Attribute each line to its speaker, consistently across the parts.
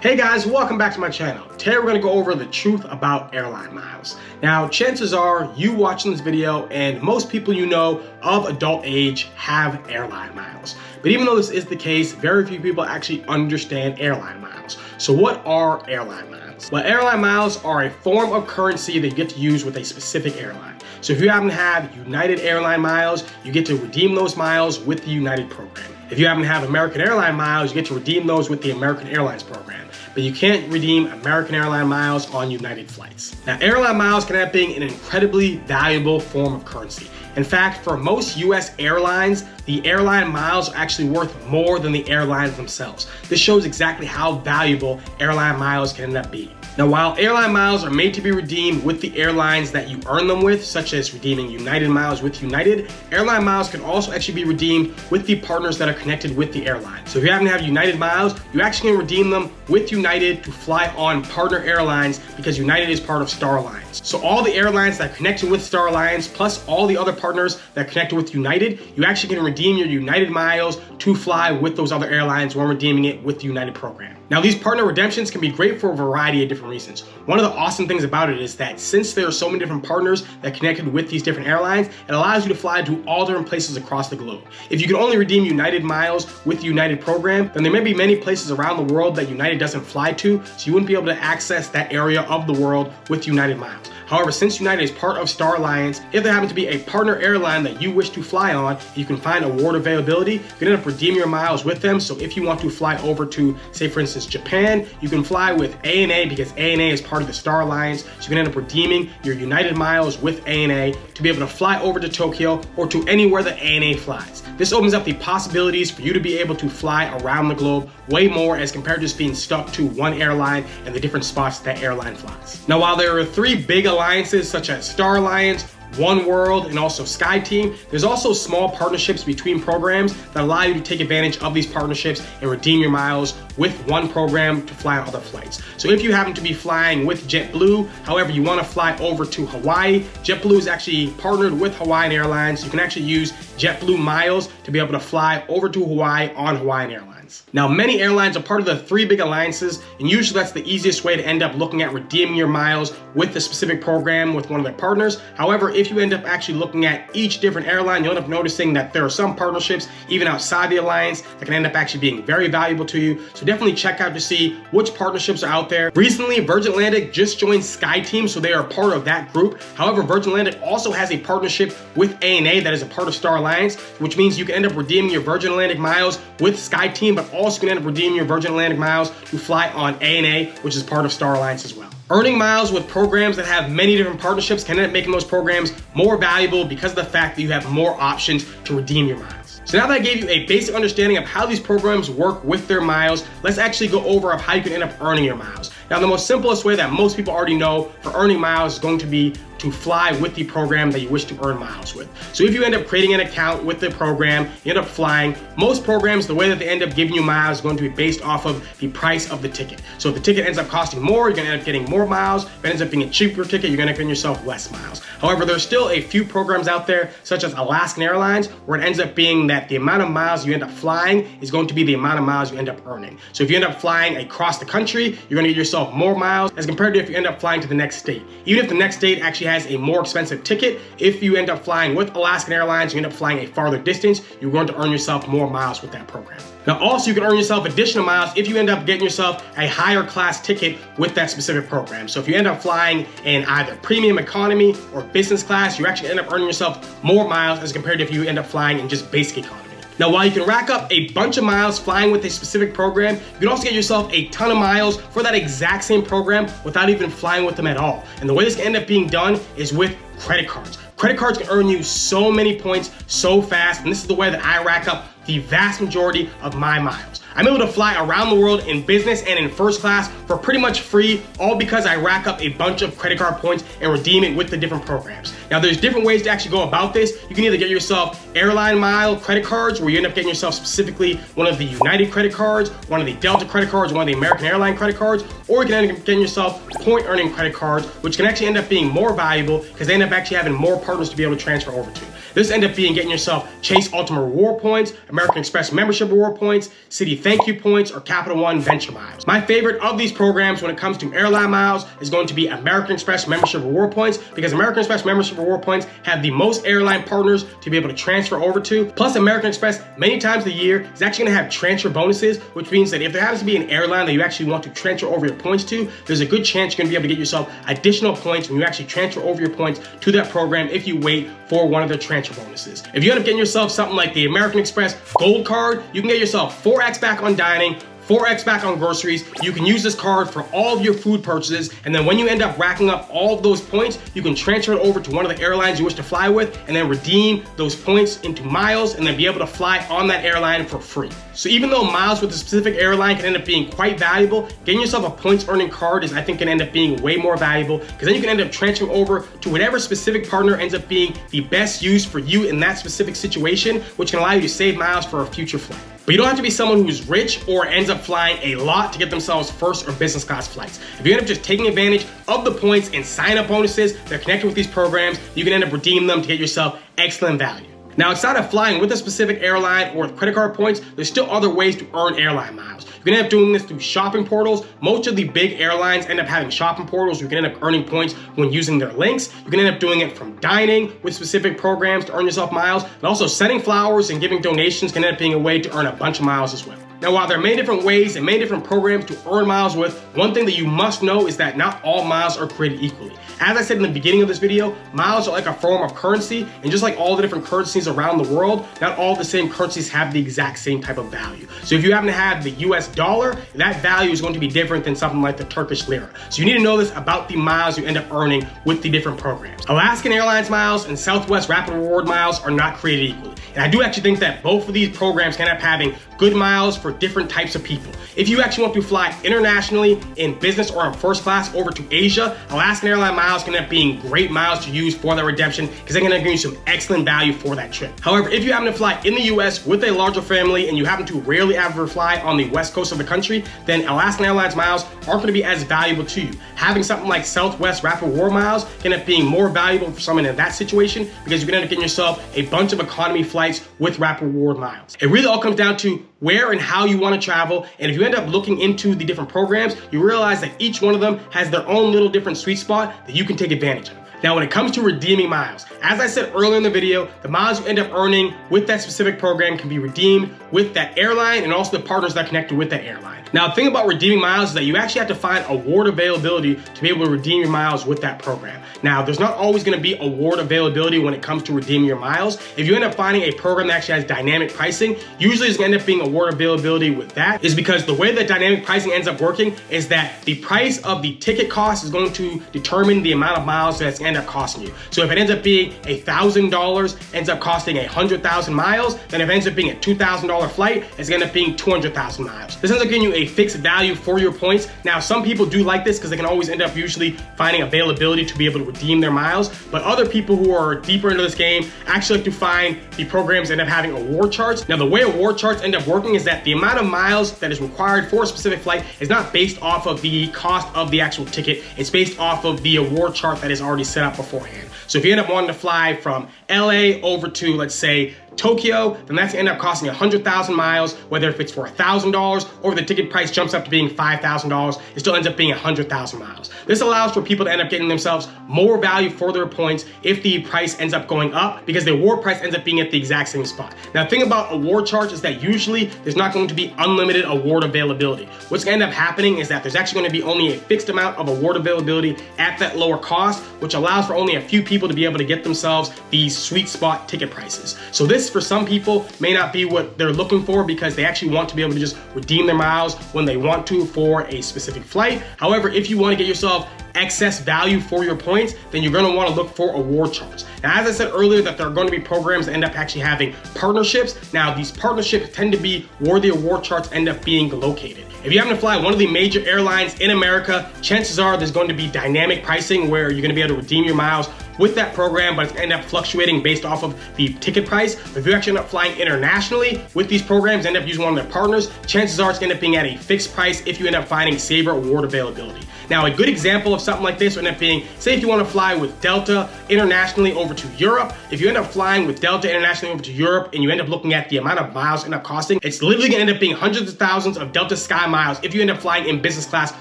Speaker 1: Hey guys, welcome back to my channel. Today we're going to go over the truth about airline miles. Now, chances are you watching this video and most people you know of adult age have airline miles. But even though this is the case, very few people actually understand airline miles. So what are airline miles? Well, airline miles are a form of currency that you get to use with a specific airline. So if you happen to have United airline miles, you get to redeem those miles with the United program. If you happen to have American airline miles, you get to redeem those with the American Airlines program. But you can't redeem American airline miles on United flights. Now, airline miles can end up being an incredibly valuable form of currency. In fact, for most US airlines, the airline miles are actually worth more than the airlines themselves. This shows exactly how valuable airline miles can end up being. Now, while airline miles are made to be redeemed with the airlines that you earn them with, such as redeeming United miles with United, airline miles can also actually be redeemed with the partners that are connected with the airline. So if you happen to have United miles, you actually can redeem them with United to fly on partner airlines because United is part of Star Alliance. So all the airlines that are connected with Star Alliance, plus all the other partners that are connected with United, you actually can redeem your United miles to fly with those other airlines when redeeming it with the United program. Now, these partner redemptions can be great for a variety of different reasons. One of the awesome things about it is that since there are so many different partners that connected with these different airlines, it allows you to fly to all different places across the globe. If you can only redeem United miles with the United program, then there may be many places around the world that United doesn't fly to, so you wouldn't be able to access that area of the world with United miles. However, since United is part of Star Alliance, if there happens to be a partner airline that you wish to fly on, you can find award availability, you can end up redeeming your miles with them. So if you want to fly over to, say for instance, Japan, you can fly with ANA because ANA is part of the Star Alliance. So you can end up redeeming your United miles with ANA to be able to fly over to Tokyo or to anywhere that ANA flies. This opens up the possibilities for you to be able to fly around the globe way more as compared to just being stuck to one airline and the different spots that airline flies. Now, while there are three big alliances such as Star Alliance, One World, and also SkyTeam, there's also small partnerships between programs that allow you to take advantage of these partnerships and redeem your miles with one program to fly on other flights. So if you happen to be flying with JetBlue, however, you want to fly over to Hawaii, JetBlue is actually partnered with Hawaiian Airlines. You can actually use JetBlue miles to be able to fly over to Hawaii on Hawaiian Airlines. Now, many airlines are part of the three big alliances, and usually that's the easiest way to end up looking at redeeming your miles with a specific program with one of their partners. However, if you end up actually looking at each different airline, you'll end up noticing that there are some partnerships even outside the alliance that can end up actually being very valuable to you. So definitely check out to see which partnerships are out there. Recently, Virgin Atlantic just joined SkyTeam, so they are part of that group. However, Virgin Atlantic also has a partnership with ANA that is a part of Star Alliance, which means you can end up redeeming your Virgin Atlantic miles with SkyTeam, but also can end up redeeming your Virgin Atlantic miles to fly on ANA, which is part of Star Alliance as well. Earning miles with programs that have many different partnerships can end up making those programs more valuable because of the fact that you have more options to redeem your miles. So now that I gave you a basic understanding of how these programs work with their miles, let's actually go over of how you can end up earning your miles. Now, the most simplest way that most people already know for earning miles is going to be to fly with the program that you wish to earn miles with. So if you end up creating an account with the program, you end up flying, most programs, the way that they end up giving you miles is going to be based off of the price of the ticket. So if the ticket ends up costing more, you're gonna end up getting more miles. If it ends up being a cheaper ticket, you're gonna end up getting yourself less miles. However, there's still a few programs out there, such as Alaskan Airlines, where it ends up being that the amount of miles you end up flying is going to be the amount of miles you end up earning. So if you end up flying across the country, you're gonna get yourself more miles as compared to if you end up flying to the next state. Even if the next state actually has a more expensive ticket, if you end up flying with Alaskan Airlines, you end up flying a farther distance, you're going to earn yourself more miles with that program. Now, also, you can earn yourself additional miles if you end up getting yourself a higher class ticket with that specific program. So if you end up flying in either premium economy or business class, you actually end up earning yourself more miles as compared to if you end up flying in just basic economy. Now, while you can rack up a bunch of miles flying with a specific program, you can also get yourself a ton of miles for that exact same program without even flying with them at all. And the way this can end up being done is with credit cards. Credit cards can earn you so many points so fast, and this is the way that I rack up the vast majority of my miles. I'm able to fly around the world in business and in first class for pretty much free, all because I rack up a bunch of credit card points and redeem it with the different programs. Now, there's different ways to actually go about this. You can either get yourself airline mile credit cards, where you end up getting yourself specifically one of the United credit cards, one of the Delta credit cards, one of the American Airline credit cards, or you can end up getting yourself point earning credit cards, which can actually end up being more valuable because they end up actually having more partners to be able to transfer over to. This ends up being getting yourself Chase Ultimate Reward Points, American Express Membership Reward Points, Citi Thank You Points, or Capital One Venture Miles. My favorite of these programs when it comes to airline miles is going to be American Express Membership Reward Points, because American Express Membership Reward Points have the most airline partners to be able to transfer over to. Plus, American Express, many times a year, is actually going to have transfer bonuses, which means that if there happens to be an airline that you actually want to transfer over your points to, there's a good chance you're going to be able to get yourself additional points when you actually transfer over your points to that program if you wait for one of their transfer bonuses. If you end up getting yourself something like the American Express Gold Card, you can get yourself 4x back on dining, 4x back on groceries. You can use this card for all of your food purchases, and then when you end up racking up all of those points, you can transfer it over to one of the airlines you wish to fly with and then redeem those points into miles and then be able to fly on that airline for free. So even though miles with a specific airline can end up being quite valuable, getting yourself a points earning card is, I think, can end up being way more valuable, because then you can end up transferring over to whatever specific partner ends up being the best use for you in that specific situation, which can allow you to save miles for a future flight. But you don't have to be someone who's rich or ends up flying a lot to get themselves first or business class flights. If you end up just taking advantage of the points and sign up bonuses that are connected with these programs, you can end up redeeming them to get yourself excellent value. Now, outside of flying with a specific airline or with credit card points, there's still other ways to earn airline miles. You can end up doing this through shopping portals. Most of the big airlines end up having shopping portals. You can end up earning points when using their links. You can end up doing it from dining with specific programs to earn yourself miles. And also sending flowers and giving donations can end up being a way to earn a bunch of miles as well. Now, while there are many different ways and many different programs to earn miles with, one thing that you must know is that not all miles are created equally. As I said in the beginning of this video, miles are like a form of currency, and just like all the different currencies around the world, not all the same currencies have the exact same type of value. So if you happen to have the US dollar, that value is going to be different than something like the Turkish lira. So you need to know this about the miles you end up earning with the different programs. Alaskan Airlines miles and Southwest Rapid Reward miles are not created equally. And I do actually think that both of these programs can end up having good miles for different types of people. If you actually want to fly internationally in business or in first class over to Asia, Alaskan Airlines miles can end up being great miles to use for that redemption, because they're going to give you some excellent value for that trip. However, if you happen to fly in the US with a larger family and you happen to rarely ever fly on the west coast of the country, then Alaskan Airlines miles aren't going to be as valuable to you. Having something like Southwest Rapid Reward miles can end up being more valuable for someone in that situation, because you can end up getting yourself a bunch of economy flights with Rapid Reward miles. It really all comes down to where and how you want to travel, and if you end up looking into the different programs, you realize that each one of them has their own little different sweet spot that you can take advantage of. Now, when it comes to redeeming miles, as I said earlier in the video, the miles you end up earning with that specific program can be redeemed with that airline and also the partners that are connected with that airline. Now, the thing about redeeming miles is that you actually have to find award availability to be able to redeem your miles with that program. Now, there's not always going to be award availability when it comes to redeeming your miles. If you end up finding a program that actually has dynamic pricing, usually it's going to end up being award availability with that, is because the way that dynamic pricing ends up working is that the price of the ticket cost is going to determine the amount of miles that's going to end up costing you. So if it ends up being $1,000, ends up costing 100,000 miles, then if it ends up being a $2,000 flight, it's going to end up being 200,000 miles. This ends up giving you a fixed value for your points. Now, some people do like this because they can always end up usually finding availability to be able to redeem their miles, but other people who are deeper into this game actually like to find the programs that end up having award charts. Now, the way award charts end up working is that the amount of miles that is required for a specific flight is not based off of the cost of the actual ticket. It's based off of the award chart that is already set up beforehand. So if you end up wanting to fly from LA over to, let's say, Tokyo, then that's gonna end up costing 100,000 miles, whether if it's for $1,000 or if the ticket price jumps up to being $5,000, it still ends up being 100,000 miles. This allows for people to end up getting themselves more value for their points if the price ends up going up, because the award price ends up being at the exact same spot. Now, the thing about award charts is that usually there's not going to be unlimited award availability. What's gonna end up happening is that there's actually gonna be only a fixed amount of award availability at that lower cost, which allows for only a few people to be able to get themselves these sweet spot ticket prices. So this, for some people, may not be what they're looking for, because they actually want to be able to just redeem their miles when they want to for a specific flight. However, if you want to get yourself excess value for your points, then you're going to want to look for award charts. Now, as I said earlier, that there are going to be programs that end up actually having partnerships. Now, these partnerships tend to be where the award charts end up being located. If you happen to fly one of the major airlines in America, chances are there's going to be dynamic pricing where you're going to be able to redeem your miles with that program, but it's going to end up fluctuating based off of the ticket price. But if you actually end up flying internationally with these programs, end up using one of their partners, chances are it's going to end up being at a fixed price if you end up finding Saver award availability. Now, a good example of something like this would end up being, say if you want to fly with Delta internationally over to Europe, if you end up flying with Delta internationally over to Europe and you end up looking at the amount of miles end up costing, it's literally gonna end up being hundreds of thousands of Delta Sky miles if you end up flying in business class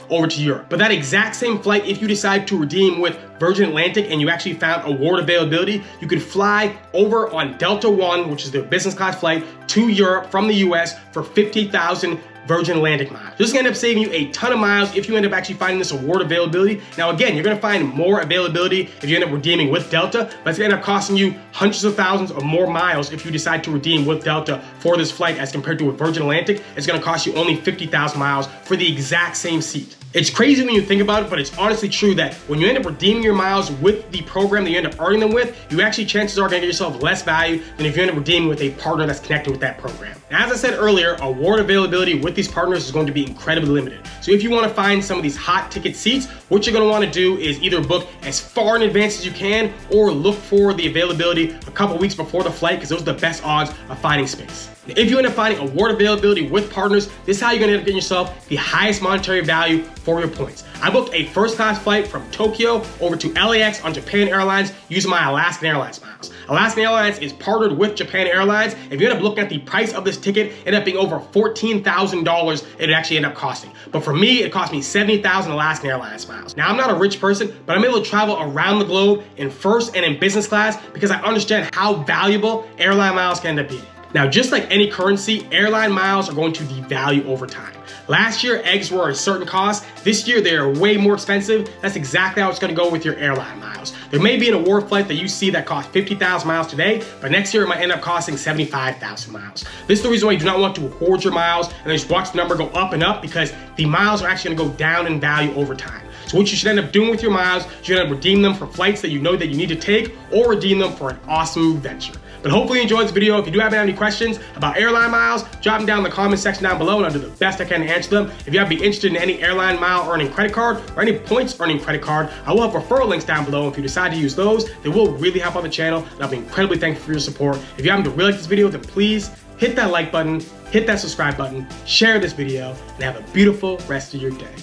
Speaker 1: over to Europe. But that exact same flight, if you decide to redeem with Virgin Atlantic and you actually found award availability, you could fly over on Delta One, which is the business class flight, to Europe from the US for 50,000 Virgin Atlantic miles. This is gonna end up saving you a ton of miles if you end up actually finding this award availability. Now again, you're gonna find more availability if you end up redeeming with Delta, but it's gonna end up costing you hundreds of thousands of more miles if you decide to redeem with Delta for this flight as compared to with Virgin Atlantic. It's gonna cost you only 50,000 miles for the exact same seat. It's crazy when you think about it, but it's honestly true that when you end up redeeming your miles with the program that you end up earning them with, you actually chances are gonna get yourself less value than if you end up redeeming with a partner that's connected with that program. Now, as I said earlier, award availability with these partners is going to be incredibly limited. So if you wanna find some of these hot ticket seats, what you're gonna wanna do is either book as far in advance as you can or look for the availability a couple weeks before the flight because those are the best odds of finding space. If you end up finding award availability with partners, this is how you're gonna end up getting yourself the highest monetary value for your points. I booked a first class flight from Tokyo over to LAX on Japan Airlines using my Alaskan Airlines miles. Alaskan Airlines is partnered with Japan Airlines. If you end up looking at the price of this ticket, it ended up being over $14,000 it actually ended up costing. But for me, it cost me 70,000 Alaskan Airlines miles. Now, I'm not a rich person, but I'm able to travel around the globe in first and in business class because I understand how valuable airline miles can end up being. Now, just like any currency, airline miles are going to devalue over time. Last year, eggs were a certain cost. This year, they are way more expensive. That's exactly how it's gonna go with your airline miles. There may be an award flight that you see that costs 50,000 miles today, but next year it might end up costing 75,000 miles. This is the reason why you do not want to hoard your miles and then just watch the number go up and up because the miles are actually gonna go down in value over time. So what you should end up doing with your miles, you should end up redeem them for flights that you know that you need to take or redeem them for an awesome adventure. But hopefully you enjoyed this video. If you do have any questions about airline miles, drop them down in the comment section down below and I'll do the best I can to answer them. If you happen to be interested in any airline mile earning credit card or any points earning credit card, I will have referral links down below. If you decide to use those, they will really help out the channel and I'll be incredibly thankful for your support. If you happen to really like this video, then please hit that like button, hit that subscribe button, share this video, and have a beautiful rest of your day.